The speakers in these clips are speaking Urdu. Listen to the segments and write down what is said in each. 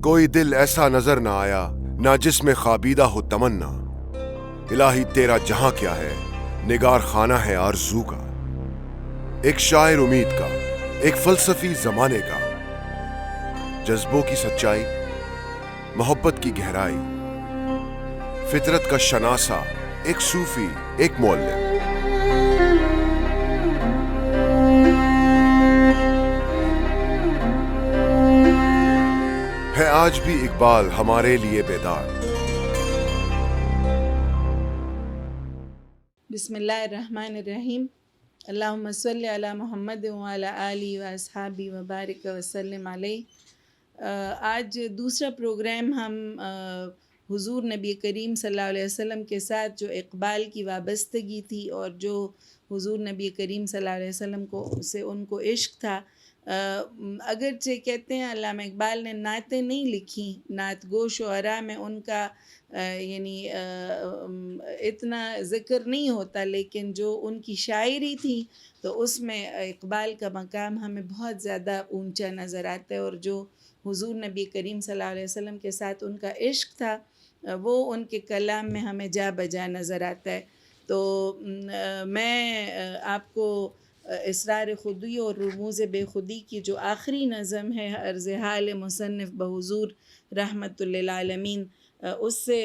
کوئی دل ایسا نظر نہ آیا نہ جس میں خوابیدہ ہو تمنا. الہی تیرا جہاں کیا ہے نگار خانہ ہے آرزو کا. ایک شاعر امید کا، ایک فلسفی زمانے کا، جذبوں کی سچائی، محبت کی گہرائی، فطرت کا شناسہ، ایک صوفی، ایک معلم. ہے آج بھی اقبال ہمارے لیے بیدار. بسم اللہ الرحمن الرحیم. اللہم صلی علی محمد وعلی آلہ واصحابہ وبارک وسلم علیہ. آج دوسرا پروگرام ہم حضور نبی کریم صلی اللہ علیہ وسلم کے ساتھ جو اقبال کی وابستگی تھی اور جو حضور نبی کریم صلی اللہ علیہ وسلم سے ان کو عشق تھا. اگرچہ کہتے ہیں علامہ اقبال نے نعتیں نہیں لکھیں، نعت گو شعراء میں ان کا یعنی اتنا ذکر نہیں ہوتا، لیکن جو ان کی شاعری تھی تو اس میں اقبال کا مقام ہمیں بہت زیادہ اونچا نظر آتا ہے، اور جو حضور نبی کریم صلی اللہ علیہ وسلم کے ساتھ ان کا عشق تھا وہ ان کے کلام میں ہمیں جا بجا نظر آتا ہے. تو میں آپ کو اسرار خودی اور رموز بے خودی کی جو آخری نظم ہے عرض حال مصنف بحضور رحمت للعالمین، اس سے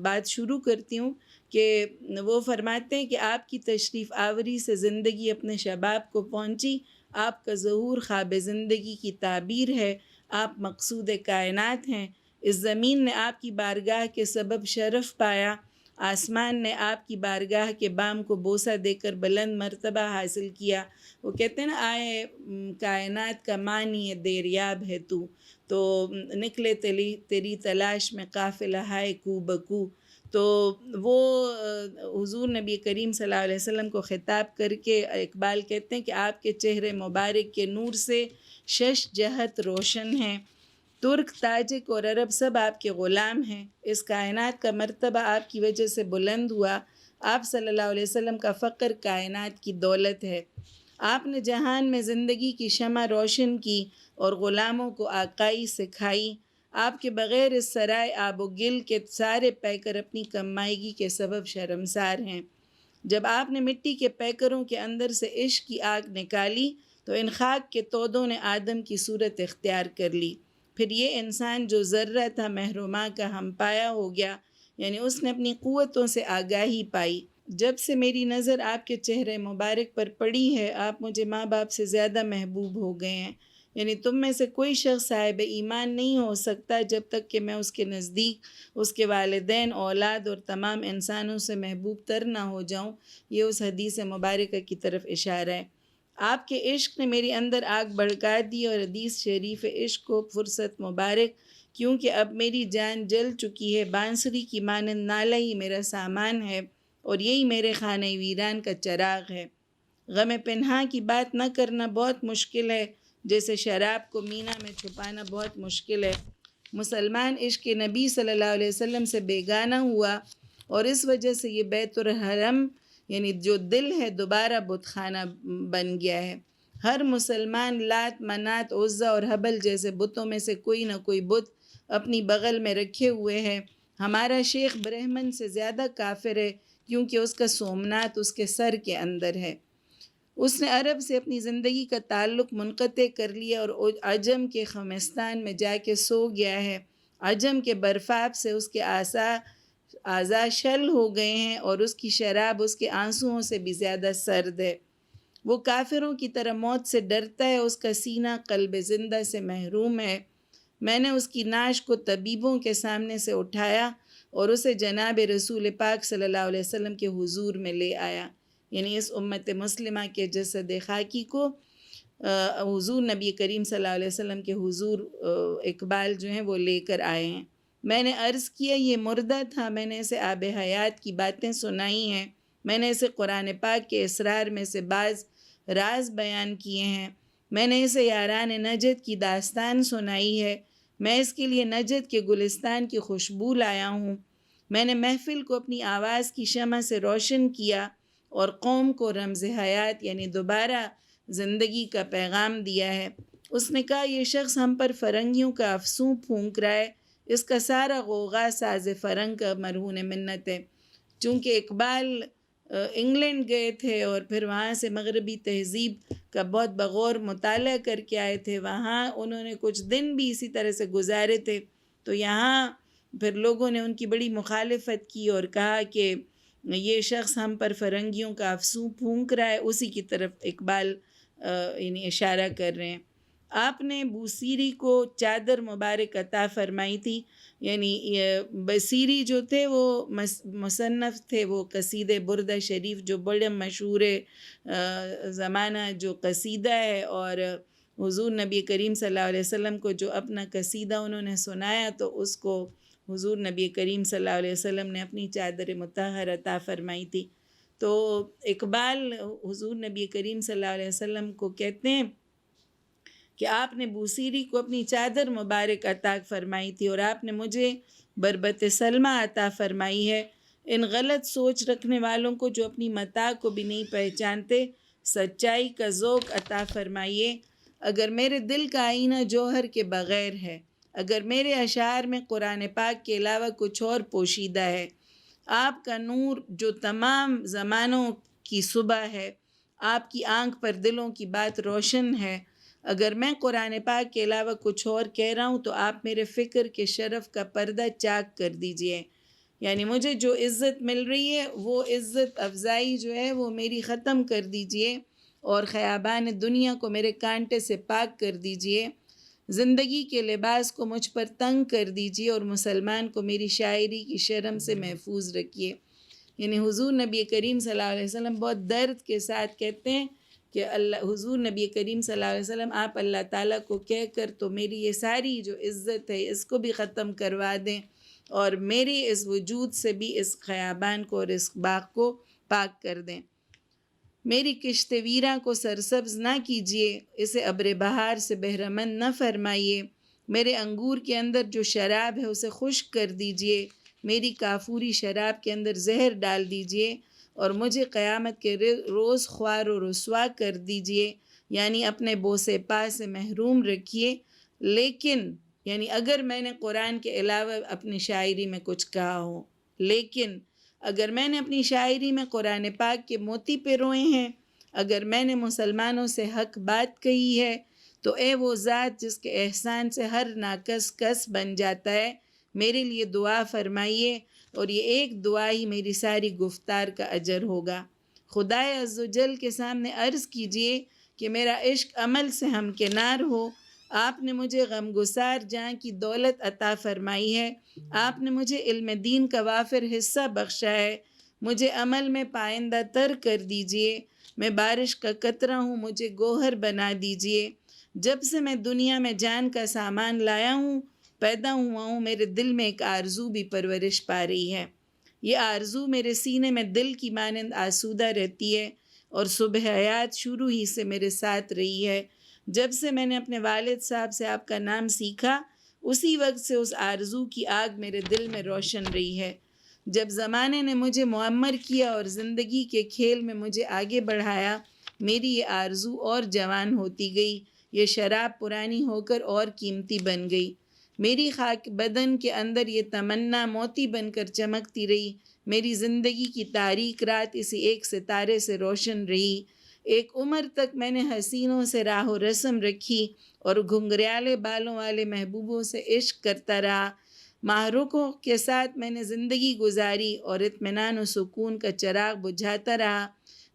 بات شروع کرتی ہوں کہ وہ فرماتے ہیں کہ آپ کی تشریف آوری سے زندگی اپنے شباب کو پہنچی. آپ کا ظہور خواب زندگی کی تعبیر ہے، آپ مقصود کائنات ہیں. اس زمین نے آپ کی بارگاہ کے سبب شرف پایا، آسمان نے آپ کی بارگاہ کے بام کو بوسہ دے کر بلند مرتبہ حاصل کیا. وہ کہتے ہیں نا آئے کائنات کا معنی دیریاب ہے تو نکلے تیری تلاش میں قافلہ ہائے کو بکو. تو وہ حضور نبی کریم صلی اللہ علیہ وسلم کو خطاب کر کے اقبال کہتے ہیں کہ آپ کے چہرے مبارک کے نور سے شش جہت روشن ہیں. ترک، تاجک اور عرب سب آپ کے غلام ہیں. اس کائنات کا مرتبہ آپ کی وجہ سے بلند ہوا. آپ صلی اللہ علیہ وسلم کا فقر کائنات کی دولت ہے. آپ نے جہان میں زندگی کی شمع روشن کی اور غلاموں کو آقائی سکھائی. آپ کے بغیر اس سرائے آب و گل کے سارے پیکر اپنی کمائیگی کے سبب شرمسار ہیں. جب آپ نے مٹی کے پیکروں کے اندر سے عشق کی آگ نکالی تو ان خاک کے تودوں نے آدم کی صورت اختیار کر لی. پھر یہ انسان جو ذرہ تھا محروما کا ہم پایا ہو گیا، یعنی اس نے اپنی قوتوں سے آگاہی پائی. جب سے میری نظر آپ کے چہرے مبارک پر پڑی ہے، آپ مجھے ماں باپ سے زیادہ محبوب ہو گئے ہیں. یعنی تم میں سے کوئی شخص صاحب ایمان نہیں ہو سکتا جب تک کہ میں اس کے نزدیک اس کے والدین، اولاد اور تمام انسانوں سے محبوب تر نہ ہو جاؤں. یہ اس حدیث مبارکہ کی طرف اشارہ ہے. آپ کے عشق نے میرے اندر آگ بھڑکا دی، اور حدیث شریف عشق کو فرصت مبارک، کیونکہ اب میری جان جل چکی ہے. بانسری کی مانند نالہ ہی میرا سامان ہے اور یہی میرے خانہ ویران کا چراغ ہے. غم پنہاں کی بات نہ کرنا بہت مشکل ہے، جیسے شراب کو مینا میں چھپانا بہت مشکل ہے. مسلمان عشق نبی صلی اللہ علیہ وسلم سے بیگانہ ہوا، اور اس وجہ سے یہ بیت الحرم یعنی جو دل ہے دوبارہ بت خانہ بن گیا ہے. ہر مسلمان لات، منات، عزا اور حبل جیسے بتوں میں سے کوئی نہ کوئی بت اپنی بغل میں رکھے ہوئے ہے. ہمارا شیخ برہمن سے زیادہ کافر ہے، کیونکہ اس کا سومنات اس کے سر کے اندر ہے. اس نے عرب سے اپنی زندگی کا تعلق منقطع کر لیا اور عجم کے خمستان میں جا کے سو گیا ہے. عجم کے برفاب سے اس کے اعضاء شل ہو گئے ہیں، اور اس کی شراب اس کے آنسوؤں سے بھی زیادہ سرد ہے. وہ کافروں کی طرح موت سے ڈرتا ہے، اس کا سینہ قلب زندہ سے محروم ہے. میں نے اس کی نعش کو طبیبوں کے سامنے سے اٹھایا اور اسے جناب رسول پاک صلی اللہ علیہ وسلم کے حضور میں لے آیا. یعنی اس امت مسلمہ کے جسد خاکی کو حضور نبی کریم صلی اللہ علیہ وسلم کے حضور اقبال جو ہیں وہ لے کر آئے ہیں. میں نے عرض کیا یہ مردہ تھا، میں نے اسے آب حیات کی باتیں سنائی ہیں. میں نے اسے قرآن پاک کے اسرار میں سے بعض راز بیان کیے ہیں. میں نے اسے یاران نجد کی داستان سنائی ہے. میں اس کے لیے نجد کے گلستان کی خوشبو لایا ہوں. میں نے محفل کو اپنی آواز کی شمع سے روشن کیا اور قوم کو رمز حیات یعنی دوبارہ زندگی کا پیغام دیا ہے. اس نے کہا یہ شخص ہم پر فرنگیوں کا افسوں پھونک رہا ہے، اس کا سارا غوغا ساز فرنگ کا مرہون منت ہے۔ چونکہ اقبال انگلینڈ گئے تھے اور پھر وہاں سے مغربی تہذیب کا بہت بغور مطالعہ کر کے آئے تھے، وہاں انہوں نے کچھ دن بھی اسی طرح سے گزارے تھے، تو یہاں پھر لوگوں نے ان کی بڑی مخالفت کی اور کہا کہ یہ شخص ہم پر فرنگیوں کا افسوں پھونک رہا ہے، اسی کی طرف اقبال یعنی اشارہ کر رہے ہیں۔ آپ نے بوسیری کو چادر مبارک عطا فرمائی تھی، یعنی بصیری جو تھے وہ مصنف تھے، وہ قصیدہ بردہ شریف جو بڑے مشہور زمانہ جو قصیدہ ہے، اور حضور نبی کریم صلی اللہ علیہ وسلم کو جو اپنا قصیدہ انہوں نے سنایا تو اس کو حضور نبی کریم صلی اللہ علیہ وسلم نے اپنی چادر مطہر عطا فرمائی تھی۔ تو اقبال حضور نبی کریم صلی اللہ علیہ وسلم کو کہتے ہیں کہ آپ نے بوسیری کو اپنی چادر مبارک عطا فرمائی تھی اور آپ نے مجھے بربت سلمہ عطا فرمائی ہے۔ ان غلط سوچ رکھنے والوں کو جو اپنی متاع کو بھی نہیں پہچانتے، سچائی کا ذوق عطا فرمائیے۔ اگر میرے دل کا آئینہ جوہر کے بغیر ہے، اگر میرے اشعار میں قرآن پاک کے علاوہ کچھ اور پوشیدہ ہے، آپ کا نور جو تمام زمانوں کی صبح ہے، آپ کی آنکھ پر دلوں کی بات روشن ہے، اگر میں قرآن پاک کے علاوہ کچھ اور کہہ رہا ہوں تو آپ میرے فکر کے شرف کا پردہ چاک کر دیجئے۔ یعنی مجھے جو عزت مل رہی ہے وہ عزت افزائی جو ہے وہ میری ختم کر دیجئے، اور خیابان دنیا کو میرے کانٹے سے پاک کر دیجئے، زندگی کے لباس کو مجھ پر تنگ کر دیجئے، اور مسلمان کو میری شاعری کی شرم سے محفوظ رکھیے۔ یعنی حضور نبی کریم صلی اللہ علیہ وسلم بہت درد کے ساتھ کہتے ہیں کہ حضور نبی کریم صلی اللہ علیہ وسلم آپ اللہ تعالیٰ کو کہہ کر تو میری یہ ساری جو عزت ہے اس کو بھی ختم کروا دیں، اور میری اس وجود سے بھی اس خیابان کو اور اس باغ کو پاک کر دیں۔ میری کشت ویراں کو سرسبز نہ کیجیے، اسے ابر بہار سے بہرمند نہ فرمائیے۔ میرے انگور کے اندر جو شراب ہے اسے خشک کر دیجیے، میری کافوری شراب کے اندر زہر ڈال دیجیے، اور مجھے قیامت کے روز خوار و رسوا کر دیجیے، یعنی اپنے بوسے پا سے محروم رکھیے۔ لیکن یعنی اگر میں نے قرآن کے علاوہ اپنی شاعری میں کچھ کہا ہو، لیکن اگر میں نے اپنی شاعری میں قرآن پاک کے موتی پیروئے ہیں، اگر میں نے مسلمانوں سے حق بات کہی ہے، تو اے وہ ذات جس کے احسان سے ہر ناقص کس بن جاتا ہے، میرے لیے دعا فرمائیے، اور یہ ایک دعا ہی میری ساری گفتار کا اجر ہوگا۔ خدائے عزوجل کے سامنے عرض کیجئے کہ میرا عشق عمل سے ہمکنار ہو۔ آپ نے مجھے غمگسار جہاں کی دولت عطا فرمائی ہے، آپ نے مجھے علم دین کا وافر حصہ بخشا ہے، مجھے عمل میں پائندہ تر کر دیجئے۔ میں بارش کا قطرہ ہوں، مجھے گوہر بنا دیجئے۔ جب سے میں دنیا میں جان کا سامان لایا ہوں، پیدا ہوا ہوں، میرے دل میں ایک آرزو بھی پرورش پا رہی ہے۔ یہ آرزو میرے سینے میں دل کی مانند آسودہ رہتی ہے، اور صبح حیات شروع ہی سے میرے ساتھ رہی ہے۔ جب سے میں نے اپنے والد صاحب سے آپ کا نام سیکھا، اسی وقت سے اس آرزو کی آگ میرے دل میں روشن رہی ہے۔ جب زمانے نے مجھے معمر کیا اور زندگی کے کھیل میں مجھے آگے بڑھایا، میری یہ آرزو اور جوان ہوتی گئی، یہ شراب پرانی ہو کر اور قیمتی بن گئی۔ میری خاک بدن کے اندر یہ تمنا موتی بن کر چمکتی رہی، میری زندگی کی تاریک رات اسی ایک ستارے سے روشن رہی۔ ایک عمر تک میں نے حسینوں سے راہ و رسم رکھی اور گھنگریالے بالوں والے محبوبوں سے عشق کرتا رہا۔ محروقوں کے ساتھ میں نے زندگی گزاری اور اطمینان و سکون کا چراغ بجھاتا رہا۔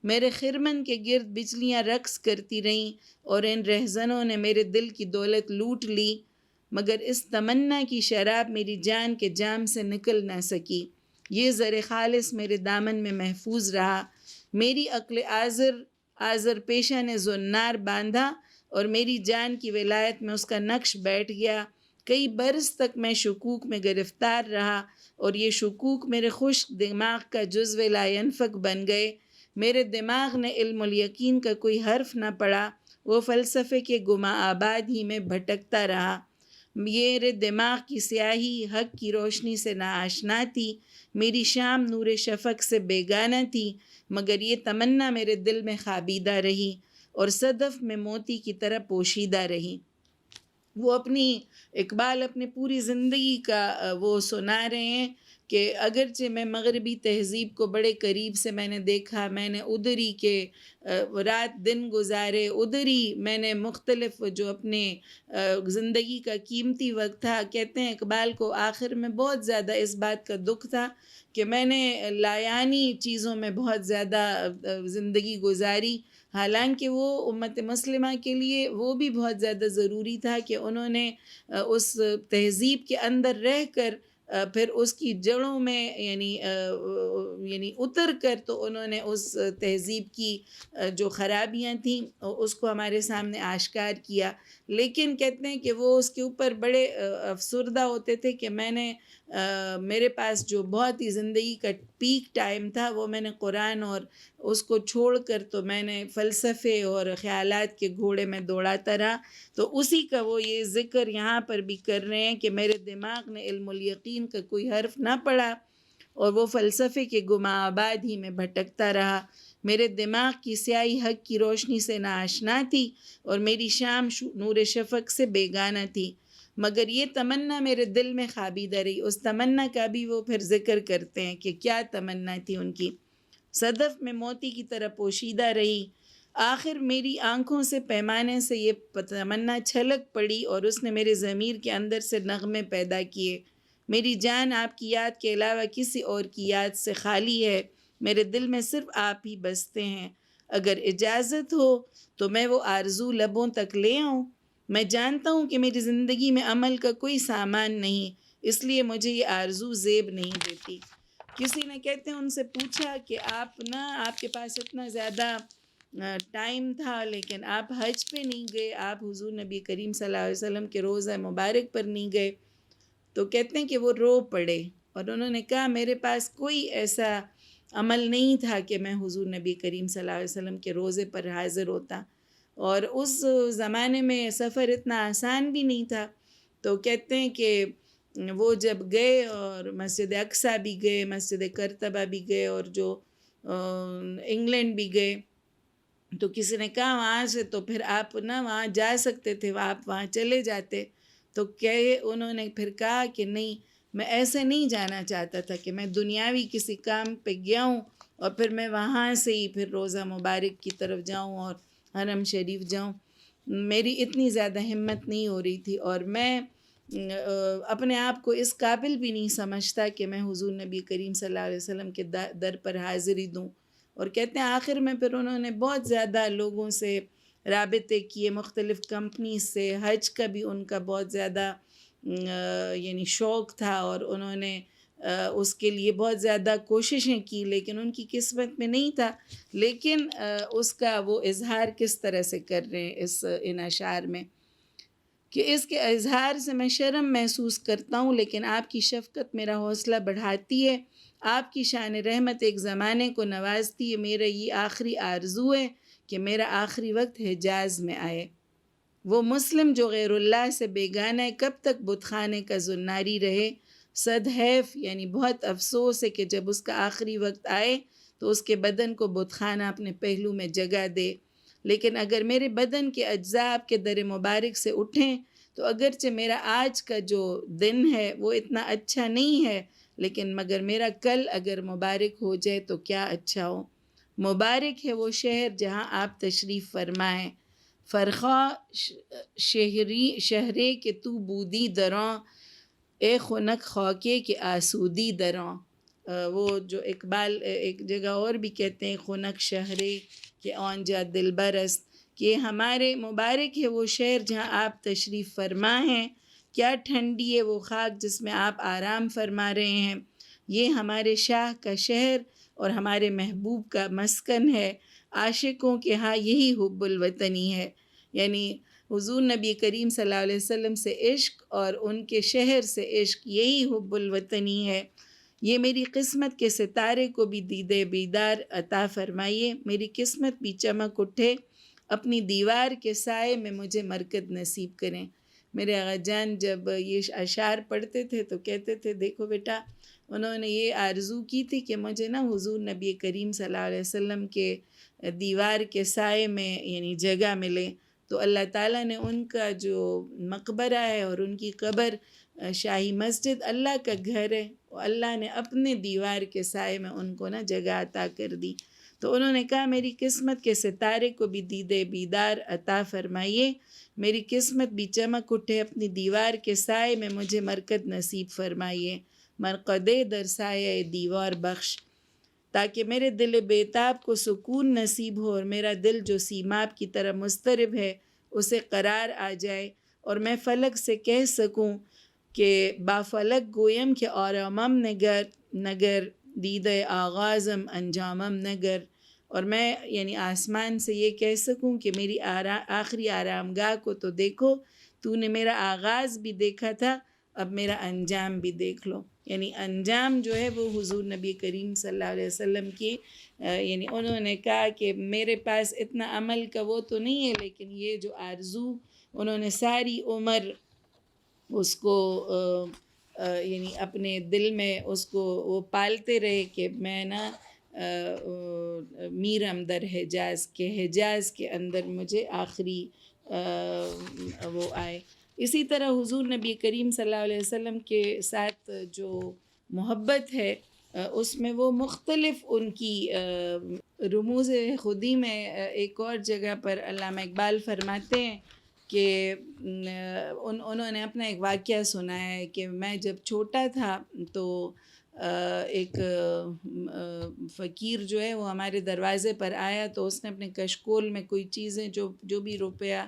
میرے خرمن کے گرد بجلیاں رقص کرتی رہیں اور ان رہزنوں نے میرے دل کی دولت لوٹ لی، مگر اس تمنا کی شراب میری جان کے جام سے نکل نہ سکی۔ یہ زر خالص میرے دامن میں محفوظ رہا۔ میری عقل آزر پیشہ نے زنار باندھا اور میری جان کی ولایت میں اس کا نقش بیٹھ گیا۔ کئی برس تک میں شکوک میں گرفتار رہا، اور یہ شکوک میرے خشک دماغ کا جزو لا ینفک بن گئے۔ میرے دماغ نے علم الیقین کا کوئی حرف نہ پڑھا، وہ فلسفے کے گمہ آباد ہی میں بھٹکتا رہا۔ میرے دماغ کی سیاہی حق کی روشنی سے ناآشنا تھی، میری شام نور شفق سے بیگانہ تھی، مگر یہ تمنا میرے دل میں خوابیدہ رہی۔ اور صدف میں موتی کی طرح پوشیدہ رہیں۔ وہ اپنی اقبال اپنے پوری زندگی کا وہ سنا رہے ہیں کہ اگرچہ میں مغربی تہذیب کو بڑے قریب سے میں نے دیکھا، میں نے ادھر ہی کے رات دن گزارے، ادھر ہی میں نے مختلف جو اپنے زندگی کا قیمتی وقت تھا، کہتے ہیں اقبال کو آخر میں بہت زیادہ اس بات کا دکھ تھا کہ میں نے لایانی چیزوں میں بہت زیادہ زندگی گزاری، حالانکہ وہ امت مسلمہ کے لیے وہ بھی بہت زیادہ ضروری تھا کہ انہوں نے اس تہذیب کے اندر رہ کر پھر اس کی جڑوں میں یعنی اتر کر تو انہوں نے اس تہذیب کی جو خرابیاں تھیں اس کو ہمارے سامنے آشکار کیا، لیکن کہتے ہیں کہ وہ اس کے اوپر بڑے افسردہ ہوتے تھے کہ میں نے میرے پاس جو بہت ہی زندگی کا پیک ٹائم تھا وہ میں نے قرآن اور اس کو چھوڑ کر تو میں نے فلسفے اور خیالات کے گھوڑے میں دوڑاتا رہا۔ تو اسی کا وہ یہ ذکر یہاں پر بھی کر رہے ہیں کہ میرے دماغ نے علم الیقین کا کوئی حرف نہ پڑھا اور وہ فلسفے کے گماں آباد ہی میں بھٹکتا رہا۔ میرے دماغ کی سیاہی حق کی روشنی سے ناآشنا تھی اور میری شام نور شفق سے بیگانہ تھی، مگر یہ تمنا میرے دل میں خوابیدہ رہی۔ اس تمنا کا بھی وہ پھر ذکر کرتے ہیں کہ کیا تمنا تھی ان کی۔ صدف میں موتی کی طرح پوشیدہ رہی، آخر میری آنکھوں سے پیمانے سے یہ تمنا چھلک پڑی اور اس نے میرے ضمیر کے اندر سے نغمے پیدا کیے۔ میری جان آپ کی یاد کے علاوہ کسی اور کی یاد سے خالی ہے، میرے دل میں صرف آپ ہی بستے ہیں۔ اگر اجازت ہو تو میں وہ آرزو لبوں تک لے آؤں۔ میں جانتا ہوں کہ میری زندگی میں عمل کا کوئی سامان نہیں، اس لیے مجھے یہ آرزو زیب نہیں دیتی۔ کسی نے کہتے ہیں ان سے پوچھا کہ آپ کے پاس اتنا زیادہ ٹائم تھا لیکن آپ حج پہ نہیں گئے، آپ حضور نبی کریم صلی اللہ علیہ وسلم کے روضہ مبارک پر نہیں گئے، تو کہتے ہیں کہ وہ رو پڑے اور انہوں نے کہا میرے پاس کوئی ایسا عمل نہیں تھا کہ میں حضور نبی کریم صلی اللہ علیہ وسلم کے روضے پر حاضر ہوتا، اور اس زمانے میں سفر اتنا آسان بھی نہیں تھا۔ تو کہتے ہیں کہ وہ جب گئے اور مسجد اقصیٰ بھی گئے، مسجد کرتبہ بھی گئے اور جو انگلینڈ بھی گئے، تو کسی نے کہا وہاں سے تو پھر آپ وہاں جا سکتے تھے، آپ وہاں چلے جاتے، تو انہوں نے پھر کہا کہ نہیں، میں ایسے نہیں جانا چاہتا تھا کہ میں دنیاوی کسی کام پہ گیا ہوں اور پھر میں وہاں سے ہی پھر روضہ مبارک کی طرف جاؤں اور حرم شریف جاؤں، میری اتنی زیادہ ہمت نہیں ہو رہی تھی اور میں اپنے آپ کو اس قابل بھی نہیں سمجھتا کہ میں حضور نبی کریم صلی اللہ علیہ وسلم کے در پر حاضری دوں۔ اور کہتے ہیں آخر میں پھر انہوں نے بہت زیادہ لوگوں سے رابطے کیے، مختلف کمپنیز سے، حج کا بھی ان کا بہت زیادہ شوق تھا اور انہوں نے اس کے لیے بہت زیادہ کوششیں کی، لیکن ان کی قسمت میں نہیں تھا۔ لیکن اس کا وہ اظہار کس طرح سے کر رہے ہیں ان اشعار میں کہ اس کے اظہار سے میں شرم محسوس کرتا ہوں، لیکن آپ کی شفقت میرا حوصلہ بڑھاتی ہے، آپ کی شان رحمت ایک زمانے کو نوازتی ہے۔ میرا یہ آخری آرزو ہے کہ میرا آخری وقت حجاز میں آئے۔ وہ مسلم جو غیر اللہ سے بیگانہ ہے کب تک بت خانے کا زناری رہے؟ صد حیف، بہت افسوس ہے کہ جب اس کا آخری وقت آئے تو اس کے بدن کو بت خانہ اپنے پہلو میں جگہ دے۔ لیکن اگر میرے بدن کے اجزاء آپ کے در مبارک سے اٹھیں تو اگرچہ میرا آج کا جو دن ہے وہ اتنا اچھا نہیں ہے، لیکن مگر میرا کل اگر مبارک ہو جائے تو کیا اچھا ہو۔ مبارک ہے وہ شہر جہاں آپ تشریف فرمائیں، فرخا شہرے کہ تو بودی دراں، اے خنک خاکے کہ آسودی دراں۔ وہ جو اقبال ایک جگہ اور بھی کہتے ہیں خنک شہرے کہ آن جا دل برست، کہ ہمارے مبارک ہے وہ شہر جہاں آپ تشریف فرما ہیں، کیا ٹھنڈی ہے وہ خاک جس میں آپ آرام فرما رہے ہیں۔ یہ ہمارے شاہ کا شہر اور ہمارے محبوب کا مسکن ہے، عاشقوں کے ہاں یہی حب الوطنی ہے۔ حضور نبی کریم صلی اللہ علیہ وسلم سے عشق اور ان کے شہر سے عشق، یہی حب الوطنی ہے۔ یہ میری قسمت کے ستارے کو بھی دیدے بیدار عطا فرمائیے، میری قسمت بھی چمک اٹھے، اپنی دیوار کے سائے میں مجھے مرکز نصیب کریں۔ میرے آغا جان جب یہ اشعار پڑھتے تھے تو کہتے تھے دیکھو بیٹا انہوں نے یہ آرزو کی تھی کہ مجھے نا حضور نبی کریم صلی اللہ علیہ وسلم کے دیوار کے سائے میں یعنی جگہ ملے، تو اللہ تعالیٰ نے ان کا جو مقبرہ ہے اور ان کی قبر شاہی مسجد اللہ کا گھر ہے، اللہ نے اپنے دیوار کے سائے میں ان کو نا جگہ عطا کر دی۔ تو انہوں نے کہا میری قسمت کے ستارے کو بھی دیدے بیدار عطا فرمائیے، میری قسمت بھی چمک اٹھے اپنی دیوار کے سائے میں، مجھے مرکت نصیب فرمائیے، مرقدے در سایہ دیوار بخش، تاکہ میرے دل بیتاب کو سکون نصیب ہو اور میرا دل جو سیماب کی طرح مضطرب ہے اسے قرار آ جائے، اور میں فلک سے کہہ سکوں کہ با فلک گویم کہ آرامم نگر دیدہ آغازم انجامم نگر، اور میں یعنی آسمان سے یہ کہہ سکوں کہ میری آخری آرامگاہ کو تو دیکھو، تو نے میرا آغاز بھی دیکھا تھا، اب میرا انجام بھی دیکھ لو۔ یعنی انجام جو ہے وہ حضور نبی کریم صلی اللہ علیہ وسلم کی یعنی انہوں نے کہا کہ میرے پاس اتنا عمل کا وہ تو نہیں ہے، لیکن یہ جو آرزو انہوں نے ساری عمر اس کو یعنی اپنے دل میں اس کو وہ پالتے رہے کہ میں نا میرم در حجاز کے حجاز کے اندر مجھے آخری وہ آئے۔ اسی طرح حضور نبی کریم صلی اللہ علیہ وسلم کے ساتھ جو محبت ہے اس میں وہ مختلف ان کی رموز خودی میں ایک اور جگہ پر علامہ اقبال فرماتے ہیں کہ انہوں نے اپنا ایک واقعہ سنا ہے کہ میں جب چھوٹا تھا تو ایک فقیر جو ہے وہ ہمارے دروازے پر آیا، تو اس نے اپنے کشکول میں کوئی چیزیں جو بھی روپیہ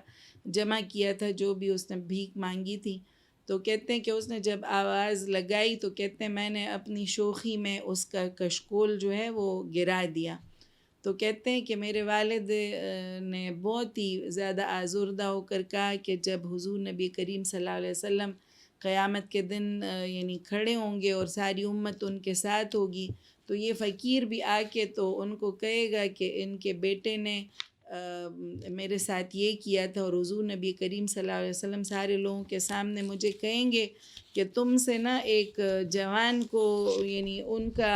جمع کیا تھا، جو بھی اس نے بھیک مانگی تھی، تو کہتے ہیں کہ اس نے جب آواز لگائی تو کہتے ہیں میں نے اپنی شوخی میں اس کا کشکول جو ہے وہ گرا دیا۔ تو کہتے ہیں کہ میرے والد نے بہت ہی زیادہ آزردہ ہو کر کہا کہ جب حضور نبی کریم صلی اللہ علیہ وسلم قیامت کے دن یعنی کھڑے ہوں گے اور ساری امت ان کے ساتھ ہوگی، تو یہ فقیر بھی آ کے تو ان کو کہے گا کہ ان کے بیٹے نے میرے ساتھ یہ کیا تھا، اور حضور نبی کریم صلی اللہ علیہ وسلم سارے لوگوں کے سامنے مجھے کہیں گے کہ تم سے نا ایک جوان کو یعنی ان کا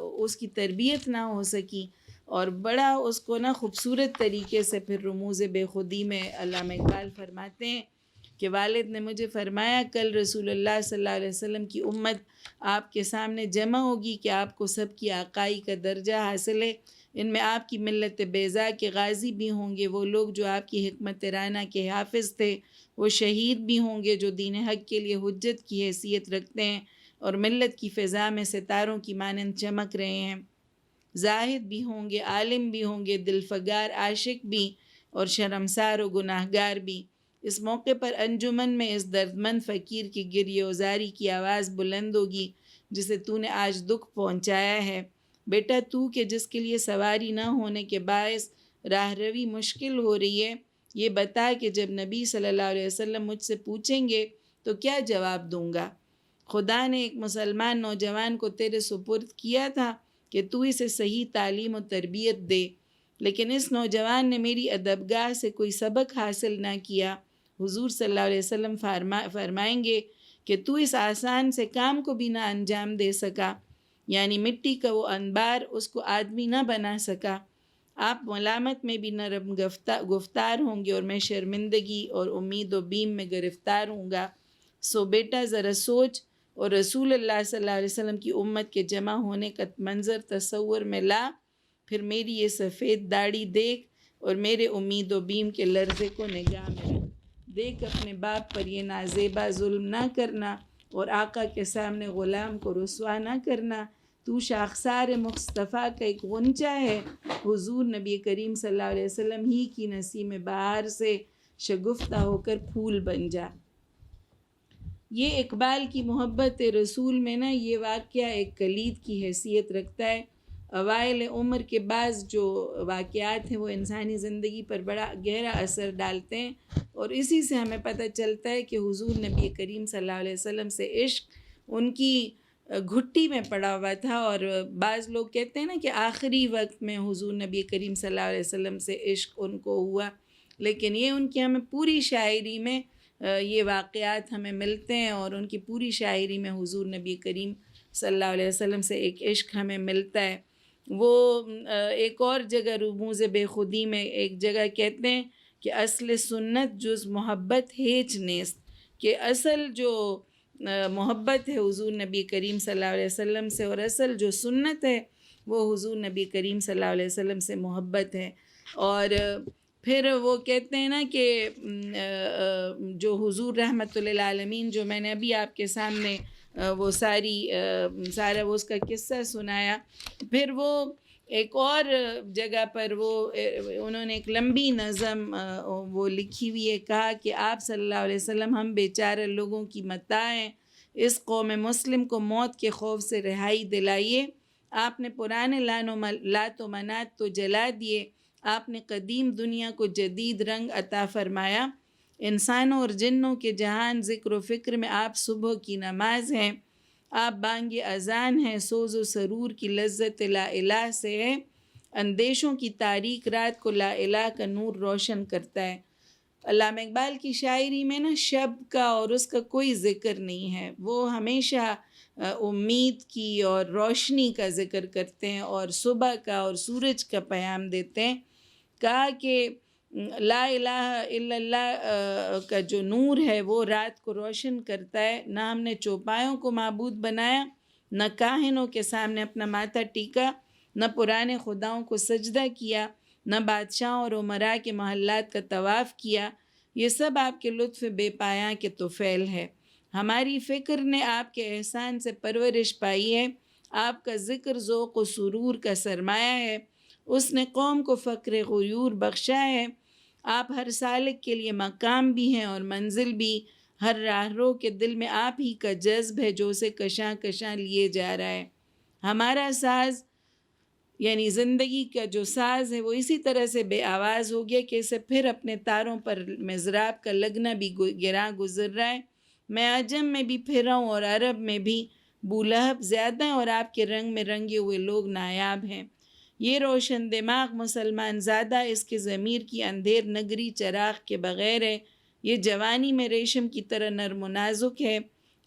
اس کی تربیت نہ ہو سکی، اور بڑا اس کو نا خوبصورت طریقے سے پھر رموز بے خودی میں علامہ اقبال فرماتے ہیں کہ والد نے مجھے فرمایا کل رسول اللہ صلی اللہ علیہ وسلم کی امت آپ کے سامنے جمع ہوگی کہ آپ کو سب کی آقائی کا درجہ حاصل ہے، ان میں آپ کی ملت بیضا کے غازی بھی ہوں گے، وہ لوگ جو آپ کی حکمت رانہ کے حافظ تھے، وہ شہید بھی ہوں گے جو دین حق کے لیے حجت کی حیثیت رکھتے ہیں اور ملت کی فضا میں ستاروں کی مانند چمک رہے ہیں، زاہد بھی ہوں گے، عالم بھی ہوں گے، دلفگار عاشق بھی، اور شرمسار و گناہگار بھی۔ اس موقع پر انجمن میں اس دردمند فقیر کی گریہ وزاری کی آواز بلند ہوگی جسے تو نے آج دکھ پہنچایا ہے۔ بیٹا تو کہ جس کے لیے سواری نہ ہونے کے باعث راہ روی مشکل ہو رہی ہے، یہ بتا کہ جب نبی صلی اللہ علیہ وسلم مجھ سے پوچھیں گے تو کیا جواب دوں گا؟ خدا نے ایک مسلمان نوجوان کو تیرے سپرد کیا تھا کہ تو اسے صحیح تعلیم و تربیت دے، لیکن اس نوجوان نے میری ادبگاہ سے کوئی سبق حاصل نہ کیا۔ حضور صلی اللہ علیہ وسلم فرمائیں گے کہ تو اس آسان سے کام کو بھی نہ انجام دے سکا، یعنی مٹی کا وہ انبار اس کو آدمی نہ بنا سکا۔ آپ ملامت میں بھی نرم گفتار ہوں گے اور میں شرمندگی اور امید و بیم میں گرفتار ہوں گا۔ سو بیٹا ذرا سوچ اور رسول اللہ صلی اللہ علیہ وسلم کی امت کے جمع ہونے کا منظر تصور میں لا، پھر میری یہ سفید داڑھی دیکھ اور میرے امید و بیم کے لرزے کو نگاہ میں رکھ۔ دیکھ اپنے باپ پر یہ نازیبا ظلم نہ کرنا اور آقا کے سامنے غلام کو رسوا نہ کرنا۔ تو شاخسار مصطفیٰ کا ایک غنچہ ہے، حضور نبی کریم صلی اللہ علیہ وسلم ہی کی نسیم بہار سے شگفتہ ہو کر پھول بن جا۔ یہ اقبال کی محبت رسول میں نا یہ واقعہ ایک کلید کی حیثیت رکھتا ہے۔ اوائل عمر کے بعض جو واقعات ہیں وہ انسانی زندگی پر بڑا گہرا اثر ڈالتے ہیں، اور اسی سے ہمیں پتہ چلتا ہے کہ حضور نبی کریم صلی اللہ علیہ وسلم سے عشق ان کی گھٹی میں پڑا ہوا تھا، اور بعض لوگ کہتے ہیں نا کہ آخری وقت میں حضور نبی کریم صلی اللہ علیہ وسلم سے عشق ان کو ہوا، لیکن یہ ان کی ہمیں پوری شاعری میں یہ واقعات ہمیں ملتے ہیں، اور ان کی پوری شاعری میں حضور نبی کریم صلی اللہ علیہ وسلم سے ایک عشق ہمیں ملتا ہے۔ وہ ایک اور جگہ رموز بے خودی میں ایک جگہ کہتے ہیں کہ اصل سنت جز محبت ہیچ نیست، کہ اصل جو محبت ہے حضور نبی کریم صلی اللہ علیہ وسلم سے، اور اصل جو سنت ہے وہ حضور نبی کریم صلی اللہ علیہ وسلم سے محبت ہے۔ اور پھر وہ کہتے ہیں نا کہ جو حضور رحمت للعالمین، جو میں نے ابھی آپ کے سامنے وہ سارا وہ اس کا قصہ سنایا، پھر وہ ایک اور جگہ پر وہ انہوں نے ایک لمبی نظم وہ لکھی ہوئی ہے، کہا کہ آپ صلی اللہ علیہ وسلم ہم بیچارہ لوگوں کی متاع ہیں، اس قوم مسلم کو موت کے خوف سے رہائی دلائیے۔ آپ نے پرانے لات و منات تو جلا دیے، آپ نے قدیم دنیا کو جدید رنگ عطا فرمایا۔ انسانوں اور جنوں کے جہان ذکر و فکر میں آپ صبح کی نماز ہیں، آپ بانگ اذان ہیں، سوز و سرور کی لذت لا الہ سے ہے، اندیشوں کی تاریک رات کو لا الہ کا نور روشن کرتا ہے۔ علامہ اقبال کی شاعری میں نا شب کا اور اس کا کوئی ذکر نہیں ہے، وہ ہمیشہ امید کی اور روشنی کا ذکر کرتے ہیں، اور صبح کا اور سورج کا پیام دیتے ہیں۔ کہا کہ لا الہ الا اللہ کا جو نور ہے وہ رات کو روشن کرتا ہے۔ نہ ہم نے چوپایوں کو معبود بنایا، نہ کاہنوں کے سامنے اپنا ماتھا ٹیکا، نہ پرانے خداؤں کو سجدہ کیا، نہ بادشاہوں اور امراء کے محلات کا طواف کیا، یہ سب آپ کے لطف بے پایاں کے طفیل ہے۔ ہماری فکر نے آپ کے احسان سے پرورش پائی ہے، آپ کا ذکر ذوق و سرور کا سرمایہ ہے، اس نے قوم کو فقر غیور بخشا ہے۔ آپ ہر سالک کے لیے مقام بھی ہیں اور منزل بھی، ہر راہرو کے دل میں آپ ہی کا جذب ہے جو اسے کشاں کشاں لیے جا رہا ہے۔ ہمارا ساز یعنی زندگی کا جو ساز ہے وہ اسی طرح سے بے آواز ہو گیا کہ اسے پھر اپنے تاروں پر مضراب کا لگنا بھی گراں گزر رہا ہے۔ میں عجم میں بھی پھرا ہوں اور عرب میں بھی، بولہب زیادہ ہیں اور آپ کے رنگ میں رنگے ہوئے لوگ نایاب ہیں۔ یہ روشن دماغ مسلمان زادہ اس کے ضمیر کی اندھیر نگری چراغ کے بغیر ہے، یہ جوانی میں ریشم کی طرح نرم و نازک ہے،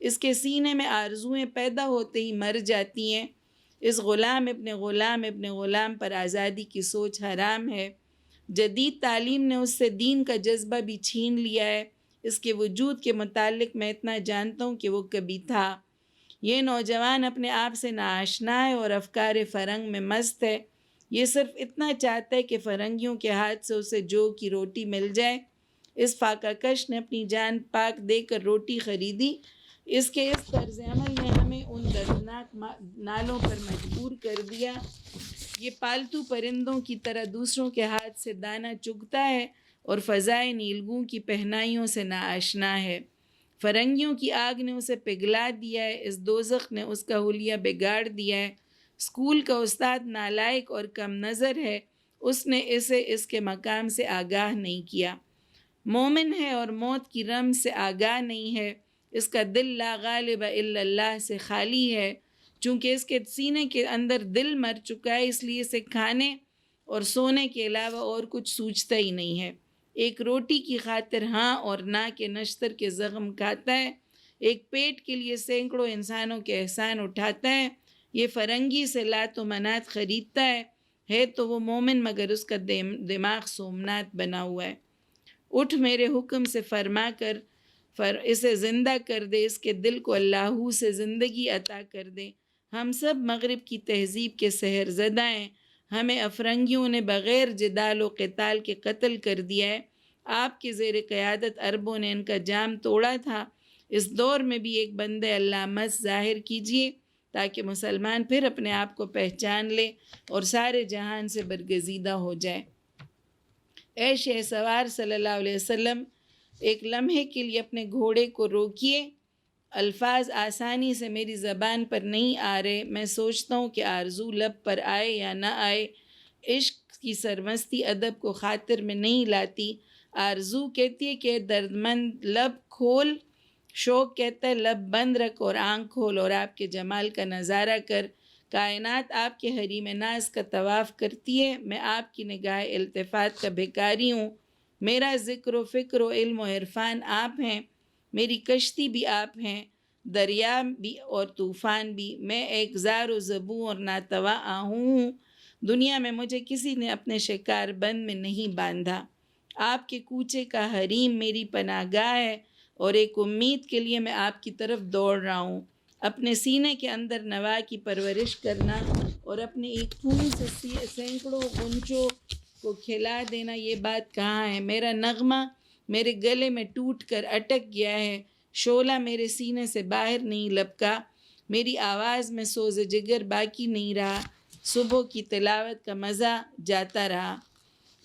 اس کے سینے میں آرزوئیں پیدا ہوتے ہی مر جاتی ہیں۔ اس غلام ابن غلام پر آزادی کی سوچ حرام ہے، جدید تعلیم نے اس سے دین کا جذبہ بھی چھین لیا ہے۔ اس کے وجود کے متعلق میں اتنا جانتا ہوں کہ وہ کبھی تھا۔ یہ نوجوان اپنے آپ سے ناآشنا ہے اور افکار فرنگ میں مست ہے، یہ صرف اتنا چاہتا ہے کہ فرنگیوں کے ہاتھ سے اسے جو کی روٹی مل جائے۔ اس فاقہ کش نے اپنی جان پاک دے کر روٹی خریدی، اس کے اس طرز عمل نے ہمیں ان دردناک نالوں پر مجبور کر دیا۔ یہ پالتو پرندوں کی طرح دوسروں کے ہاتھ سے دانہ چگتا ہے اور فضائے نیلگوں کی پہنائیوں سے ناآشنا ہے۔ فرنگیوں کی آگ نے اسے پگھلا دیا ہے، اس دوزخ نے اس کا حلیہ بگاڑ دیا ہے۔ اسکول کا استاد نالائق اور کم نظر ہے، اس نے اسے اس کے مقام سے آگاہ نہیں کیا۔ مومن ہے اور موت کی رم سے آگاہ نہیں ہے، اس کا دل لا غالب الا اللہ سے خالی ہے۔ چونکہ اس کے سینے کے اندر دل مر چکا ہے، اس لیے اسے کھانے اور سونے کے علاوہ اور کچھ سوچتا ہی نہیں ہے۔ ایک روٹی کی خاطر ہاں اور نہ کے نشتر کے زخم کھاتا ہے، ایک پیٹ کے لیے سینکڑوں انسانوں کے احسان اٹھاتا ہے۔ یہ فرنگی سے لات و منات خریدتا ہے تو وہ مومن مگر اس کا دماغ سومنات بنا ہوا ہے۔ اٹھ میرے حکم سے فرما کر اسے زندہ کر دے، اس کے دل کو اللہ سے زندگی عطا کر دے۔ ہم سب مغرب کی تہذیب کے سحر زدہ ہیں، ہمیں افرنگیوں نے بغیر جدال و قتال کے قتل کر دیا ہے۔ آپ کے زیر قیادت عربوں نے ان کا جام توڑا تھا، اس دور میں بھی ایک بندہ اللہ مس ظاہر کیجیے تاکہ مسلمان پھر اپنے آپ کو پہچان لے اور سارے جہان سے برگزیدہ ہو جائے۔ اے شہ سوار صلی اللہ علیہ وسلم، ایک لمحے کے لیے اپنے گھوڑے کو روکیے، الفاظ آسانی سے میری زبان پر نہیں آ رہے، میں سوچتا ہوں کہ آرزو لب پر آئے یا نہ آئے، عشق کی سرمستی ادب کو خاطر میں نہیں لاتی۔ آرزو کہتی ہے کہ دردمند لب کھول، شوق کہتا ہے لب بند رکھ اور آنکھ کھول اور آپ کے جمال کا نظارہ کر۔ کائنات آپ کے حریم ناز کا طواف کرتی ہے، میں آپ کی نگاہ التفات کا بھکاری ہوں۔ میرا ذکر و فکر و علم و عرفان آپ ہیں، میری کشتی بھی آپ ہیں، دریا بھی اور طوفان بھی، میں ایک زار و زبوں اور ناتوا آہوں ہوں، دنیا میں مجھے کسی نے اپنے شکار بند میں نہیں باندھا، آپ کے کوچے کا حریم میری پناہ گاہ ہے، اور ایک امید کے لیے میں آپ کی طرف دوڑ رہا ہوں۔ اپنے سینے کے اندر نوا کی پرورش کرنا اور اپنے ایک پھول سے سینکڑوں غنچوں کو کھلا دینا، یہ بات کہاں ہے؟ میرا نغمہ میرے گلے میں ٹوٹ کر اٹک گیا ہے، شعلہ میرے سینے سے باہر نہیں لپکا، میری آواز میں سوز جگر باقی نہیں رہا، صبح کی تلاوت کا مزہ جاتا رہا۔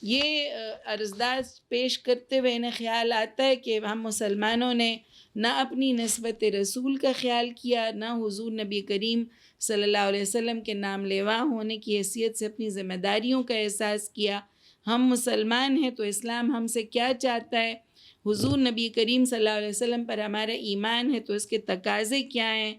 یہ عرضداز پیش کرتے ہوئے انہیں خیال آتا ہے کہ ہم مسلمانوں نے نہ اپنی نسبت رسول کا خیال کیا، نہ حضور نبی کریم صلی اللہ علیہ وسلم کے نام لیوا ہونے کی حیثیت سے اپنی ذمہ داریوں کا احساس کیا۔ ہم مسلمان ہیں تو اسلام ہم سے کیا چاہتا ہے، حضور نبی کریم صلی اللہ علیہ وسلم پر ہمارا ایمان ہے تو اس کے تقاضے کیا ہیں۔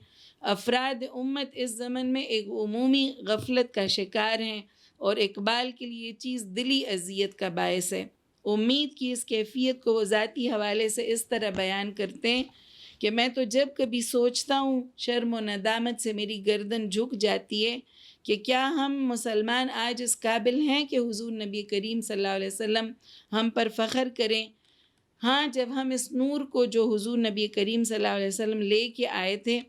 افراد امت اس زمن میں ایک عمومی غفلت کا شکار ہیں، اور اقبال کے لیے یہ چیز دلی اذیت کا باعث ہے۔ امید کی اس کیفیت کو وہ ذاتی حوالے سے اس طرح بیان کرتے ہیں کہ میں تو جب کبھی سوچتا ہوں شرم و ندامت سے میری گردن جھک جاتی ہے کہ کیا ہم مسلمان آج اس قابل ہیں کہ حضور نبی کریم صلی اللہ علیہ وسلم ہم پر فخر کریں۔ ہاں، جب ہم اس نور کو جو حضور نبی کریم صلی اللہ علیہ وسلم لے کے آئے تھے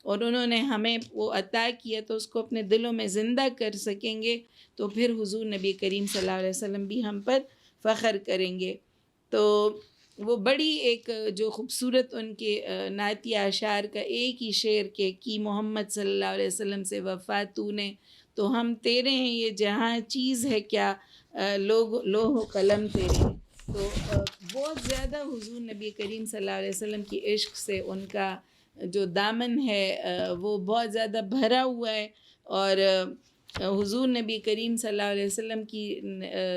اور انہوں نے ہمیں وہ عطا کیا تو اس کو اپنے دلوں میں زندہ کر سکیں گے تو پھر حضور نبی کریم صلی اللہ علیہ وسلم بھی ہم پر فخر کریں گے۔ تو وہ بڑی ایک جو خوبصورت ان کے نعتیہ اشعار کا ایک ہی شعر کہ کی محمد صلی اللہ علیہ وسلم سے وفا تو نے، تو ہم تیرے ہیں یہ جہاں چیز ہے کیا، لوح و قلم تیرے ہیں۔ تو بہت زیادہ حضور نبی کریم صلی اللہ علیہ وسلم کی عشق سے ان کا جو دامن ہے وہ بہت زیادہ بھرا ہوا ہے، اور حضور نبی کریم صلی اللہ علیہ وسلم کی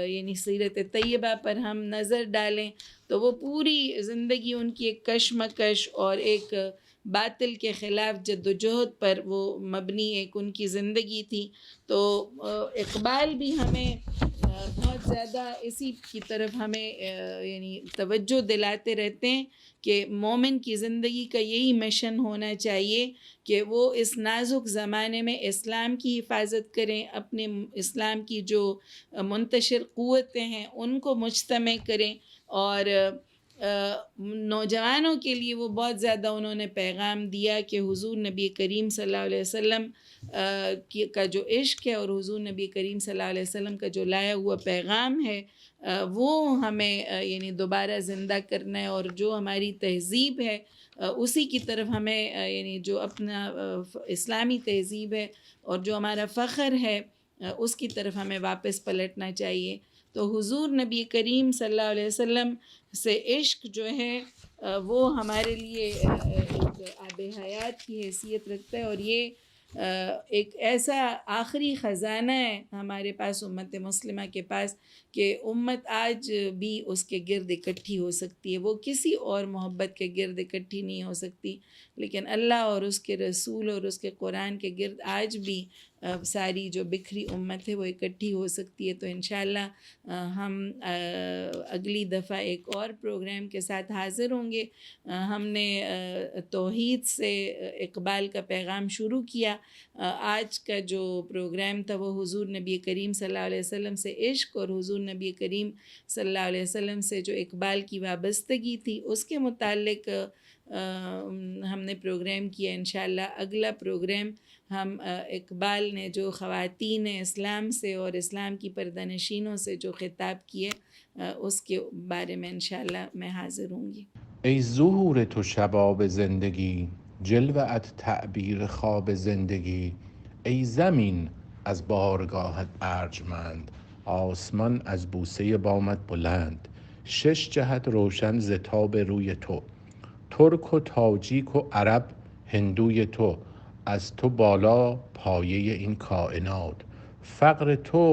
یعنی سیرت طیبہ پر ہم نظر ڈالیں تو وہ پوری زندگی ان کی ایک کشمکش اور ایک باطل کے خلاف جد و جہد پر وہ مبنی ایک ان کی زندگی تھی۔ تو اقبال بھی ہمیں بہت زیادہ اسی کی طرف ہمیں یعنی توجہ دلاتے رہتے ہیں کہ مومن کی زندگی کا یہی مشن ہونا چاہیے کہ وہ اس نازک زمانے میں اسلام کی حفاظت کریں، اپنے اسلام کی جو منتشر قوتیں ہیں ان کو مجتمع کریں، اور نوجوانوں کے لیے وہ بہت زیادہ انہوں نے پیغام دیا کہ حضور نبی کریم صلی اللہ علیہ وسلم کا جو عشق ہے اور حضور نبی کریم صلی اللہ علیہ وسلم کا جو لایا ہوا پیغام ہے وہ ہمیں یعنی دوبارہ زندہ کرنا ہے، اور جو ہماری تہذیب ہے اسی کی طرف ہمیں یعنی جو اپنا اسلامی تہذیب ہے اور جو ہمارا فخر ہے اس کی طرف ہمیں واپس پلٹنا چاہیے۔ تو حضور نبی کریم صلی اللہ علیہ وسلم سے عشق جو ہے وہ ہمارے لیے ایک آب حیات کی حیثیت رکھتا ہے، اور یہ ایک ایسا آخری خزانہ ہے ہمارے پاس امت مسلمہ کے پاس کہ امت آج بھی اس کے گرد اکٹھی ہو سکتی ہے، وہ کسی اور محبت کے گرد اکٹھی نہیں ہو سکتی، لیکن اللہ اور اس کے رسول اور اس کے قرآن کے گرد آج بھی ساری جو بکھری امت ہے وہ اکٹھی ہو سکتی ہے۔ تو انشاءاللہ ہم اگلی دفعہ ایک اور پروگرام کے ساتھ حاضر ہوں گے۔ ہم نے توحید سے اقبال کا پیغام شروع کیا، آج کا جو پروگرام تھا وہ حضور نبی کریم صلی اللہ علیہ وسلم سے عشق اور حضور نبی کریم صلی اللہ علیہ وسلم سے جو اقبال کی وابستگی تھی اس کے متعلق ہم نے پروگرام کیا۔ انشاءاللہ اگلا پروگرام ہم اقبال نے جو خواتین اسلام سے اور اسلام کی پردہ نشینوں سے جو خطاب کیے اس کے بارے میں انشاءاللہ میں حاضر ہوں گی۔ ای ظهور تو شباب زندگی، جلوه‌ات تعبیر خواب زندگی، ای زمین از بارگاهت ارجمند، آسمان از بوسه بامت بلند، شش جهت روشن ز تاب روی تو، ترک و تاجیک و عرب هندوی تو، از تو بالا پایه این کائنات، فقر تو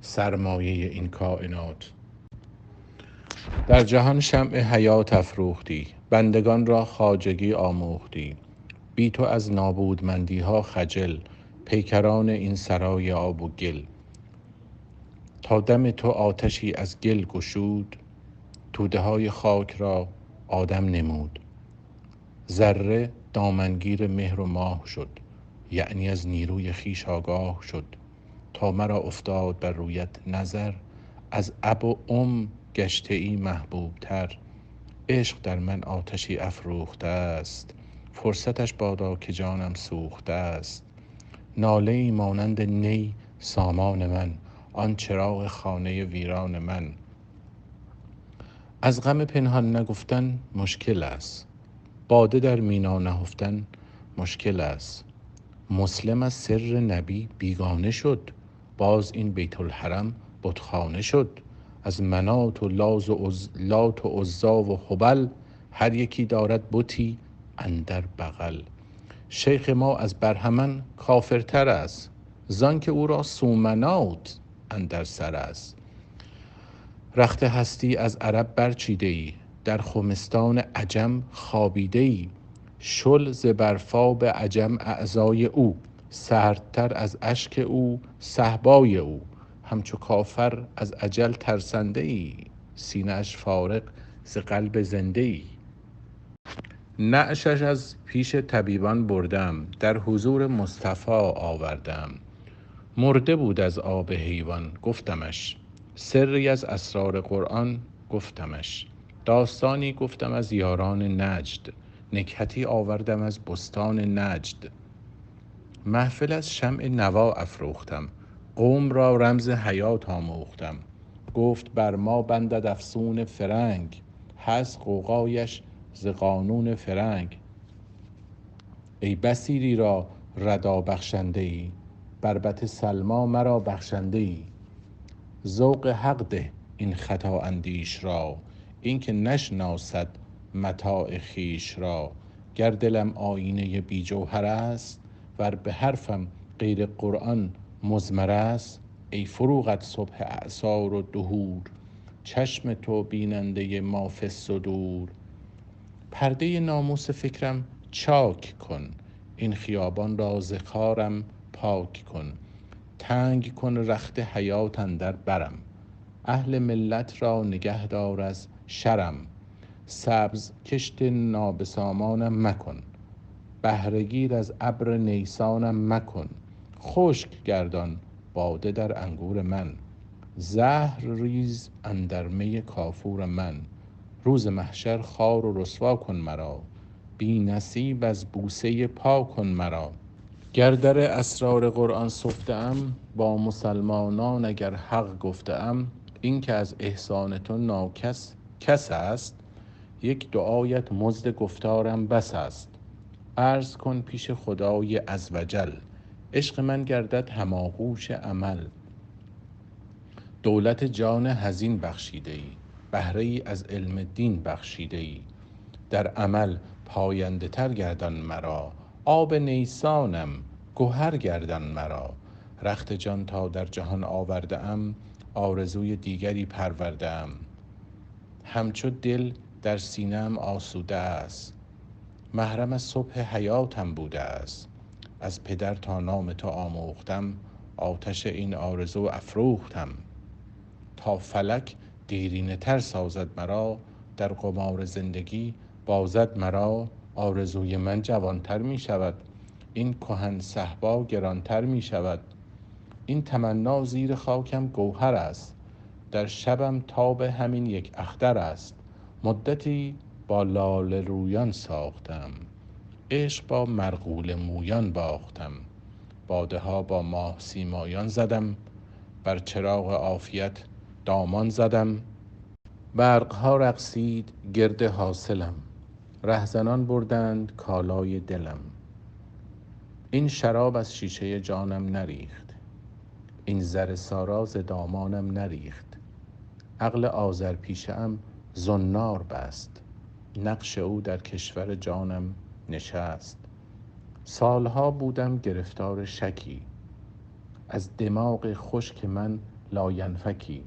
سرمایه این کائنات. در جهان شمع حیات افروختی، بندگان را خواجگی آموختی، بی تو از نابودمندی ها خجل، پیکران این سرای آب و گل. تا دم تو آتشی از گل گشود، توده های خاک را آدم نمود. ذره دامنگیر مهر و ماه شد، یعنی از نیروی خویش آگاه شد. تا مرا افتاد بر رویت نظر، از اب و گشته ای محبوب تر. عشق در من آتشی افروخته است، فرصتش بادا که جانم سوخته است. ناله ای مانند نی سامان من، آن چراغ خانه ویران من. از غم پنهان نگفتن مشکل است، باده در مینا نهفتن مشکل است. مسلم از سر نبی بیگانه شد، باز این بیت الحرم بتخانه شد. از منات و لات و عزا و هبل، هر یکی دارد بتی اندر بغل. شیخ ما از برهمن کافرتر است، زان که او را سومنات اندر سر است. رخت هستی از عرب برچیده ای، در خمستان عجم خوابیده ای. شل ز برفاب عجم اعضای او، سردتر از اشک او صهبای او. همچو کافر از اجل ترسنده ای، سینه اش فارغ ز قلب زنده ای. نعشش از پیش طبیبان بردم، در حضور مصطفی آوردم. مرده بود از آب حیوان گفتمش، سری از اسرار قرآن گفتمش. داستانی گفتم از یاران نجد، نکهتی آوردم از بستان نجد. محفل از شمع نوا افروختم، قوم را رمز حیات آموختم. گفت بر ما بندد افسون فرنگ، هست غوغایش ز قانون فرنگ. ای بصیری را ردا بخشنده ای، بربط سلما مرا بخشنده ای. ذوق حق ده این خطا اندیش را، این که نشناسد متاع خویش را. گر دلم آیینه بی جوهر است، ور به حرفم غیر قرآن مضمر است. ای فروغت صبح اعصار و دهور، چشم تو بیننده ما فی الصدور. پرده ناموس فکرم چاک کن، این خیابان را ز خارم پاک کن. تنگ کن رخت حیات اندر برم، اهل ملت را نگه دار از شرم. سبز کشت نابسامانم مکن، بهره گیر از ابر نیسانم مکن. خشک گردان باده در انگور من، زهر ریز اندر می کافور من. روز محشر خوار و رسوا کن مرا، بی نصیب از بوسه پا کن مرا. گر در اسرار قرآن سفته ام، با مسلمانان اگر حق گفته ام. این که از احسان تو ناکس کس است، یک دعایت مزد گفتارم بس است. عرض کن پیش خدای عزوجل، عشق من گردد هماغوش عمل. دولت جان حزین بخشیده ای، بهره ای از علم دین بخشیده ای. در عمل پاینده تر گردان مرا، آب نیسانم گهر گردان مرا. رخت جان تا در جهان آورده ام، آرزوی دیگری پرورده ام. همچو دل در سینه‌ام آسوده است، محرم از صبح حیاتم بوده است. از پدر تا نام تو آموختم، آتش این آرزو افروختم. تا فلک دیرینه تر سازد مرا، در قمار زندگی بازد مرا. آرزوی من جوانتر می شود، این کهن صهبا گرانتر می شود. این تمنا زیر خاکم گوهر است، در شبم تاب همین یک اختر است. مدتی با لاله رویان ساختم، عشق با مرغول مویان باختم. باده ها با ماه سیمایان زدم، بر چراغ عافیت دامان زدم. برق ها رقصید گرد حاصلم، رهزنان بردند کالای دلم. این شراب از شیشه جانم نریخت، این زر سارا ز دامانم نریخت. عقل آذرپیشه ام زنار بست، نقش او در کشور جانم نشست. سالها بودم گرفتار شکی، از دماغ خشک من لاینفکی.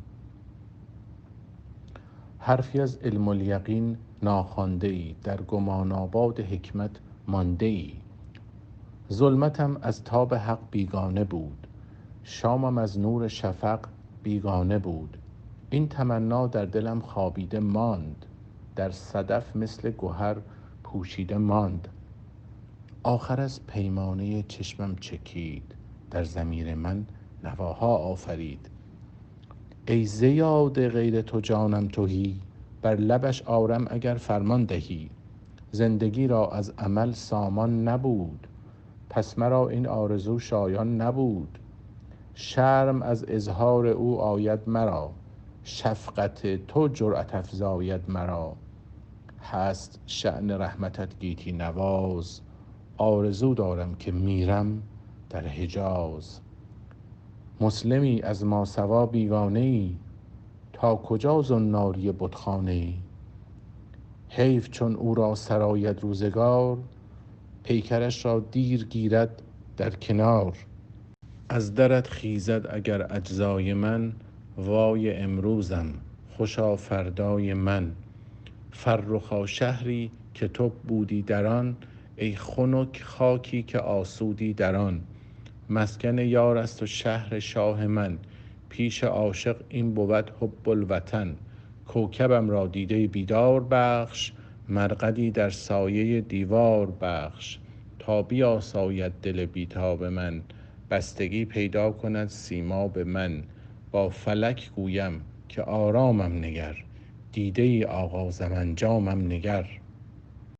حرفی از علم الیقین ناخوانده ای، در گمان آباد حکمت مانده ای. ظلمتم از تاب حق بیگانه بود، شامم از نور شفق بیگانه بود. این تمنا در دلم خوابیده ماند، در صدف مثل گوهر پوشیده ماند. آخر از پیمانه چشمم چکید، در ضمیر من نواها آفرید. ای ز یاد غیر تو جانم تهی، بر لبش آرم اگر فرمان دهی. زندگی را از عمل سامان نبود، پس مرا این آرزو شایان نبود. شرم از اظهار او آید مرا، شفقت تو جرأت افزاید مرا. هست شأن رحمتت گیتی نواز، آرزو دارم که میرم در حجاز. مسلمی از ماسوا بیگانه ای، تا کجا زناری بتخانه ای. حیف چون او را سراید روزگار، پیکرش را دیر گیرد در کنار. از درت خیزد اگر اجزای من، وای امروزم خوشا فردای من. فرخا شهری که تو بودی در آن، ای خنک خاکی که آسودی در آن. مسکن یار است و شهر شاه من، پیش عاشق این بود حب الوطن. کوکبم را دیده بیدار بخش، مرقدی در سایه دیوار بخش. تا بیاساید دل بیتاب من، بستگی پیدا کند سیماب من. با فلک گویم که آرامم نگر، دیده ای آغازم انجامم نگر.